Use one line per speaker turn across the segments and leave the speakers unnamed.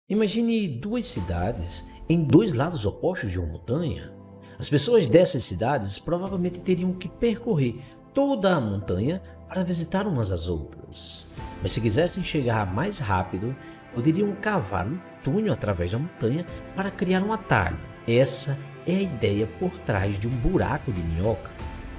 Imagine duas cidades em dois lados opostos de uma montanha. As pessoas dessas cidades provavelmente teriam que percorrer toda a montanha para visitar umas às outras. Mas se quisessem chegar mais rápido, poderiam cavar um túnel através da montanha para criar um atalho. Essa é a ideia por trás de um buraco de minhoca.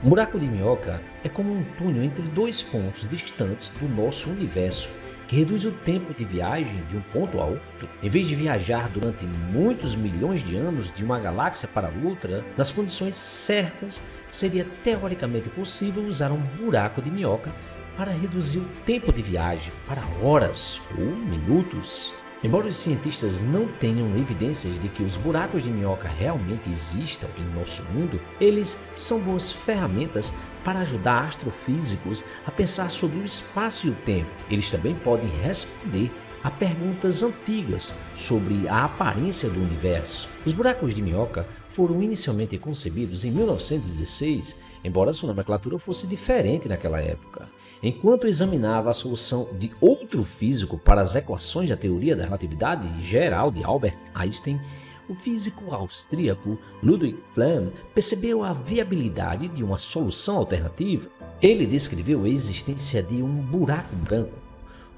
Um buraco de minhoca é como um túnel entre dois pontos distantes do nosso universo, que reduz o tempo de viagem de um ponto a outro. Em vez de viajar durante muitos milhões de anos de uma galáxia para outra, nas condições certas, seria teoricamente possível usar um buraco de minhoca para reduzir o tempo de viagem para horas ou minutos. Embora os cientistas não tenham evidências de que os buracos de minhoca realmente existam em nosso mundo, eles são boas ferramentas para ajudar astrofísicos a pensar sobre o espaço e o tempo. Eles também podem responder a perguntas antigas sobre a aparência do universo. Os buracos de minhoca foram inicialmente concebidos em 1916, embora sua nomenclatura fosse diferente naquela época. Enquanto examinava a solução de outro físico para as equações da teoria da relatividade geral de Albert Einstein, o físico austríaco Ludwig Planck percebeu a viabilidade de uma solução alternativa. Ele descreveu a existência de um buraco branco,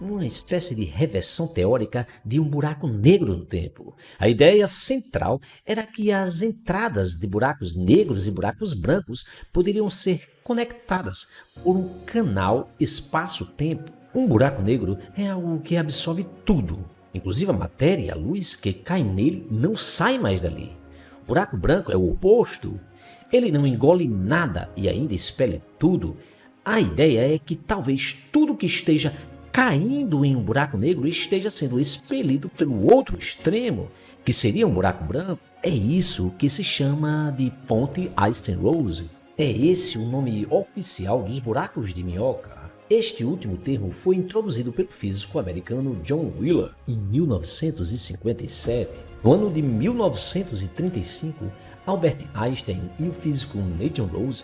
uma espécie de reversão teórica de um buraco negro no tempo. A ideia central era que as entradas de buracos negros e buracos brancos poderiam ser conectadas por um canal espaço-tempo. Um buraco negro é algo que absorve tudo, inclusive a matéria e a luz que cai nele não sai mais dali. O buraco branco é o oposto. Ele não engole nada e ainda expele tudo. A ideia é que talvez tudo que esteja caindo em um buraco negro esteja sendo expelido pelo outro extremo, que seria um buraco branco. É isso que se chama de ponte Einstein-Rosen. É esse o nome oficial dos buracos de minhoca. Este último termo foi introduzido pelo físico americano John Wheeler em 1957. No ano de 1935, Albert Einstein e o físico Nathan Rose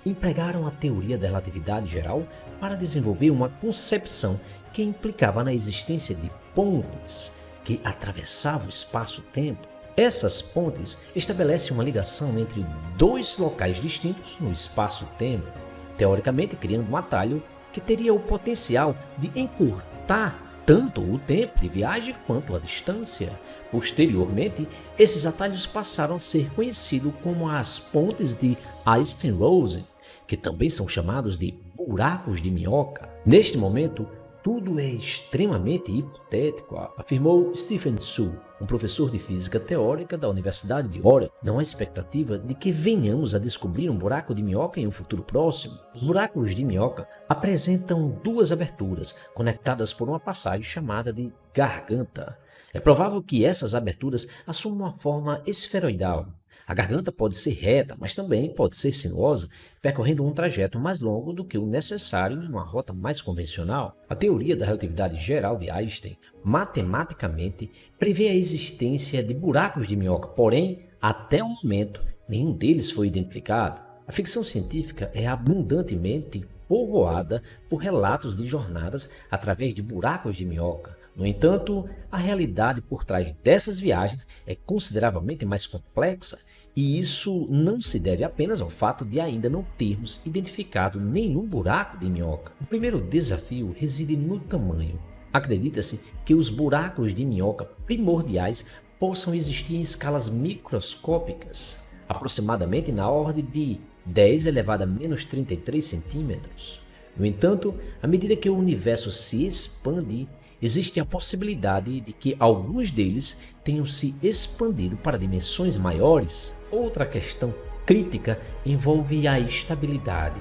empregaram a teoria da relatividade geral para desenvolver uma concepção que implicava na existência de pontes que atravessavam o espaço-tempo. Essas pontes estabelecem uma ligação entre dois locais distintos no espaço-tempo, teoricamente criando um atalho que teria o potencial de encurtar tanto o tempo de viagem quanto a distância. Posteriormente, esses atalhos passaram a ser conhecidos como as pontes de Einstein-Rosen, que também são chamados de buracos de minhoca. Neste momento, tudo é extremamente hipotético, afirmou Stephen Su, um professor de física teórica da Universidade de Oregon. Não há expectativa de que venhamos a descobrir um buraco de minhoca em um futuro próximo. Os buracos de minhoca apresentam duas aberturas, conectadas por uma passagem chamada de garganta. É provável que essas aberturas assumam uma forma esferoidal. A garganta pode ser reta, mas também pode ser sinuosa, percorrendo um trajeto mais longo do que o necessário em uma rota mais convencional. A teoria da relatividade geral de Einstein, matematicamente, prevê a existência de buracos de minhoca, porém, até o momento, nenhum deles foi identificado. A ficção científica é abundantemente povoada por relatos de jornadas através de buracos de minhoca. No entanto, a realidade por trás dessas viagens é consideravelmente mais complexa, e isso não se deve apenas ao fato de ainda não termos identificado nenhum buraco de minhoca. O primeiro desafio reside no tamanho. Acredita-se que os buracos de minhoca primordiais possam existir em escalas microscópicas, aproximadamente na ordem de 10 elevado a menos 33 centímetros. No entanto, à medida que o universo se expande, existe a possibilidade de que alguns deles tenham se expandido para dimensões maiores. Outra questão crítica envolve a estabilidade.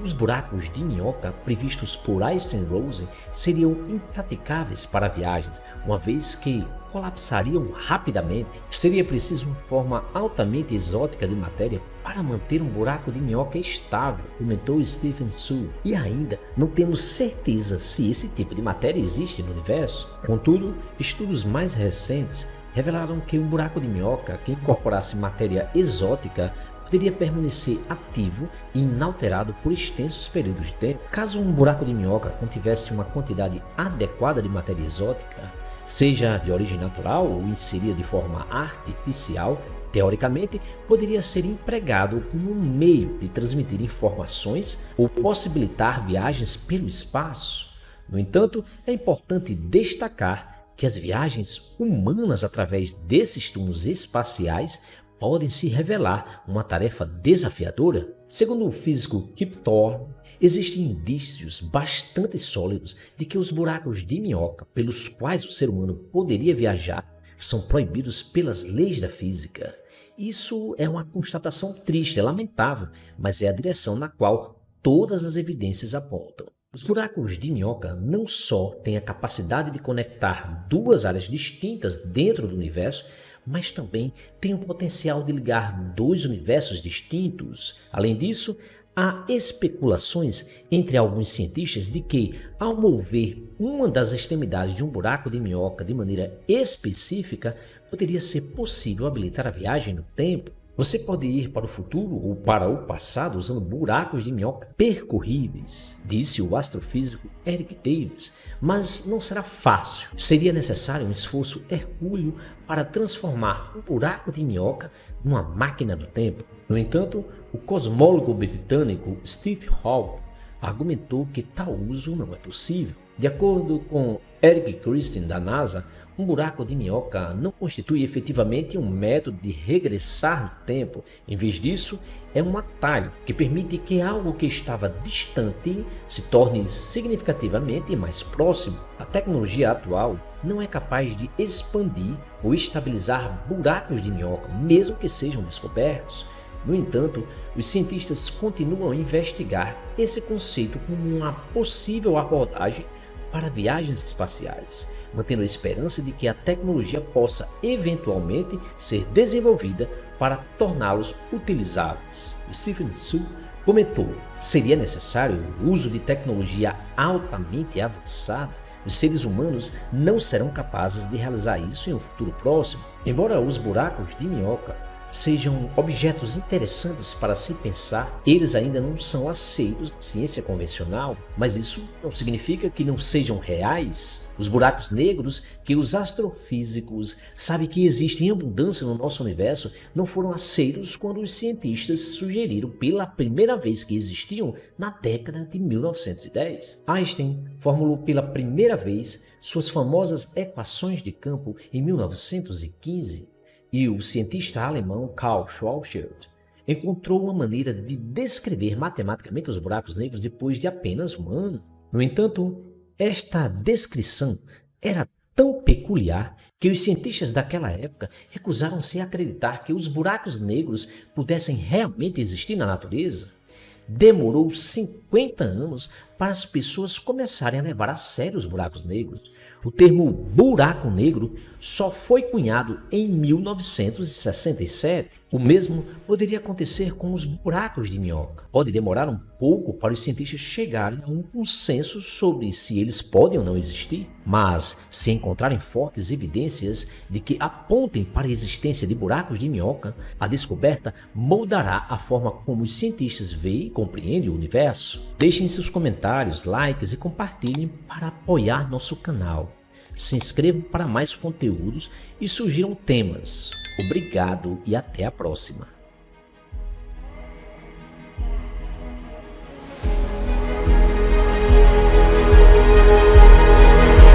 Os buracos de minhoca previstos por Einstein-Rosen seriam impraticáveis para viagens, uma vez que colapsariam rapidamente. Seria preciso uma forma altamente exótica de matéria para manter um buraco de minhoca estável, comentou Stephen Su. E ainda não temos certeza se esse tipo de matéria existe no universo. Contudo, estudos mais recentes revelaram que um buraco de minhoca que incorporasse matéria exótica poderia permanecer ativo e inalterado por extensos períodos de tempo. Caso um buraco de minhoca contivesse uma quantidade adequada de matéria exótica, seja de origem natural ou inserida de forma artificial, teoricamente, poderia ser empregado como um meio de transmitir informações ou possibilitar viagens pelo espaço. No entanto, é importante destacar que as viagens humanas através desses túneis espaciais podem se revelar uma tarefa desafiadora. Segundo o físico Kip Thorne, existem indícios bastante sólidos de que os buracos de minhoca pelos quais o ser humano poderia viajar são proibidos pelas leis da física. Isso é uma constatação triste, é lamentável, mas é a direção na qual todas as evidências apontam. Os buracos de minhoca não só têm a capacidade de conectar duas áreas distintas dentro do universo, mas também têm o potencial de ligar dois universos distintos. Além disso, há especulações entre alguns cientistas de que, ao mover uma das extremidades de um buraco de minhoca de maneira específica, poderia ser possível habilitar a viagem no tempo. Você pode ir para o futuro ou para o passado usando buracos de minhoca percorríveis, disse o astrofísico Eric Davis, mas não será fácil. Seria necessário um esforço hercúleo para transformar um buraco de minhoca numa máquina do tempo. No entanto, o cosmólogo britânico Steve Hall argumentou que tal uso não é possível. De acordo com Eric Christian da NASA, um buraco de minhoca não constitui efetivamente um método de regressar no tempo. Em vez disso, é um atalho que permite que algo que estava distante se torne significativamente mais próximo. A tecnologia atual não é capaz de expandir ou estabilizar buracos de minhoca, mesmo que sejam descobertos. No entanto, os cientistas continuam a investigar esse conceito como uma possível abordagem para viagens espaciais, mantendo a esperança de que a tecnologia possa eventualmente ser desenvolvida para torná-los utilizáveis. Stephen Su comentou: seria necessário o uso de tecnologia altamente avançada. Os seres humanos não serão capazes de realizar isso em um futuro próximo. Embora os buracos de minhoca sejam objetos interessantes para se pensar, eles ainda não são aceitos na ciência convencional, mas isso não significa que não sejam reais. Os buracos negros, que os astrofísicos sabem que existem em abundância no nosso universo, não foram aceitos quando os cientistas sugeriram pela primeira vez que existiam na década de 1910. Einstein formulou pela primeira vez suas famosas equações de campo em 1915. E o cientista alemão Karl Schwarzschild encontrou uma maneira de descrever matematicamente os buracos negros depois de apenas um ano. No entanto, esta descrição era tão peculiar que os cientistas daquela época recusaram-se a acreditar que os buracos negros pudessem realmente existir na natureza. Demorou 50 anos para as pessoas começarem a levar a sério os buracos negros. O termo buraco negro só foi cunhado em 1967. O mesmo poderia acontecer com os buracos de minhoca. Pode demorar um pouco para os cientistas chegarem a um consenso sobre se eles podem ou não existir, mas se encontrarem fortes evidências de que apontem para a existência de buracos de minhoca, a descoberta moldará a forma como os cientistas veem e compreendem o universo. Deixem seus comentários, likes e compartilhem para apoiar nosso canal. Se inscrevam para mais conteúdos e sugiram temas. Obrigado e até a próxima.